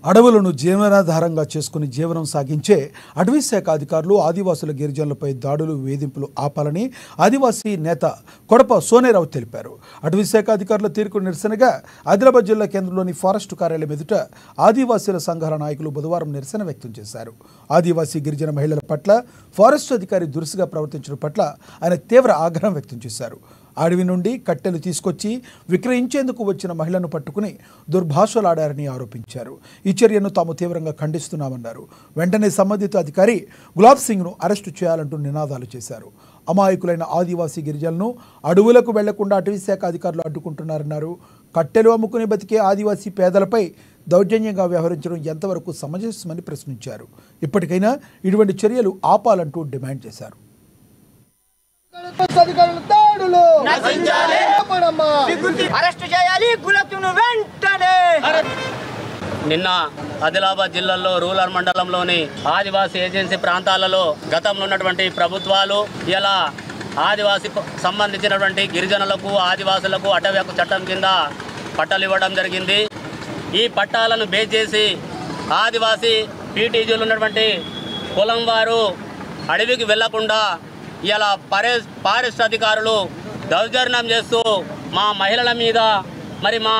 అడవులను జీవనాధారంగా చేసుకుని జీవనం సాగించే అటవీ శాఖ అధికారులు ఆదివాసుల గిరిజనులపై దాడులు వేధింపులు ఆపాలని ఆదివాసీ నేత కొడప సోనేరావు తెలిపారు. అటవీ శాఖ అధికారుల తీరుకు నిరసనగా ఆదిలాబాద్ జిల్లా కేంద్రంలోని ఫారెస్ట్ కార్యాలయం ఎదుట ఆదివాసీల సంఘాల నాయకులు బుధవారం నిరసన వ్యక్తం చేశారు. ఆదివాసీ గిరిజన మహిళల పట్ల ఫారెస్ట్ అధికారి దురుసుగా ప్రవర్తించడం పట్ల ఆయన తీవ్ర ఆగ్రహం వ్యక్తం చేశారు. అడవి నుండి కట్టెలు తీసుకొచ్చి విక్రయించేందుకు వచ్చిన మహిళను పట్టుకుని దుర్భాషలాడారని ఆరోపించారు. ఈ చర్యను తాము తీవ్రంగా ఖండిస్తున్నామన్నారు. వెంటనే సంబంధిత అధికారి గులాబ్ సింగ్ను అరెస్టు చేయాలంటూ నినాదాలు చేశారు. అమాయకులైన ఆదివాసీ గిరిజనులను అడవులకు వెళ్లకుండా అటవీ శాఖ అధికారులు అడ్డుకుంటున్నారన్నారు. కట్టెలు అమ్ముకుని బతికే ఆదివాసీ పేదలపై దౌర్జన్యంగా వ్యవహరించడం ఎంతవరకు సమంజసమని ప్రశ్నించారు. ఇప్పటికైనా ఇటువంటి చర్యలు ఆపాలంటూ డిమాండ్ చేశారు. నిన్న ఆదిలాబాద్ జిల్లాలో రూరల్ మండలంలోని ఆదివాసీ ఏజెన్సీ ప్రాంతాలలో గతంలో ఉన్నటువంటి ప్రభుత్వాలు ఇలా ఆదివాసీ సంబంధించినటువంటి గిరిజనులకు ఆదివాసులకు అటవీ హక్కు చట్టం కింద పట్టాలు ఇవ్వడం జరిగింది. ఈ పట్టాలను బేస్ చేసి ఆదివాసీ పీటీజీలు ఉన్నటువంటి కులం వారు అడవికి వెళ్లకుండా ఇలా ఫారెస్ట్ అధికారులు దౌర్జన్యం చేస్తూ మా మహిళల మీద మరి మా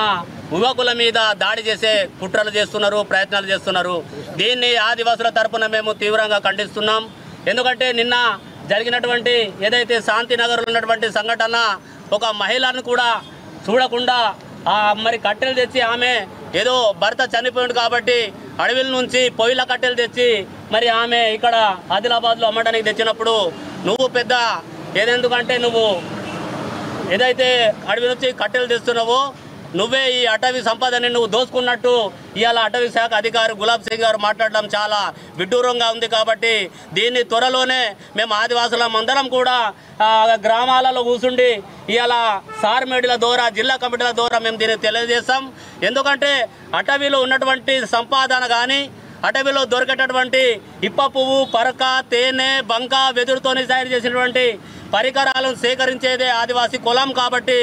యువకుల మీద దాడి చేసే కుట్రలు చేస్తున్నారు, ప్రయత్నాలు చేస్తున్నారు. దీన్ని ఆదివాసుల తరపున మేము తీవ్రంగా ఖండిస్తున్నాం. ఎందుకంటే నిన్న జరిగినటువంటి ఏదైతే శాంతినగర్లో ఉన్నటువంటి సంఘటన ఒక మహిళను కూడా చూడకుండా మరి కట్టెలు తెచ్చి ఆమె ఏదో భర్త చనిపోయింది కాబట్టి అడవిల నుంచి పొయ్యిల కట్టెలు తెచ్చి మరి ఆమె ఇక్కడ ఆదిలాబాద్లో అమ్మడానికి తెచ్చినప్పుడు నువ్వు పెద్ద ఏదెందుకంటే నువ్వు ఏదైతే అడవి నుంచి కట్టెలు తెస్తున్నావో నువ్వే ఈ అటవీ సంపదని నువ్వు దోసుకున్నట్టు ఇవాళ అటవీ శాఖ అధికారి గులాబ్ సింగ్ గారు మాట్లాడడం చాలా విడ్డూరంగా ఉంది. కాబట్టి దీన్ని త్వరలోనే మేము ఆదివాసులం అందరం కూడా గ్రామాలలో కూర్చుండి ఇవాళ సార్మేడిల ద్వారా జిల్లా కమిటీల ద్వారా మేము దీన్ని తెలియజేస్తాం. ఎందుకంటే అటవీలో ఉన్నటువంటి సంపాదన కానీ అటవీలో దొరికేటటువంటి ఇప్ప పువ్వు, పరక, తేనె, బంక, వెదురుతోని తయారు చేసినటువంటి పరికరాలను సేకరించేదే ఆదివాసీ కులం. కాబట్టి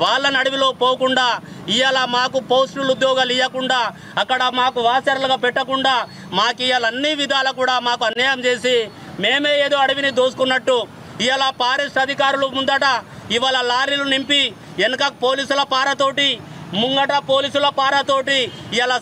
వాళ్ళని అడవిలో పోకుండా ఇవాళ మాకు పోస్టులు ఉద్యోగాలు ఇవ్వకుండా అక్కడ మాకు వాసర్లుగా పెట్టకుండా మాకు ఇవాళ అన్ని విధాలు కూడా మాకు అన్యాయం చేసి మేమే ఏదో అడవిని దోసుకున్నట్టు ఇవాళ ఫారెస్ట్ అధికారులు ముందట ఇవాళ లారీలు నింపి వెనక పోలీసుల పారతోటి ముంగట పోలీసుల పారతోటి ఇవాళ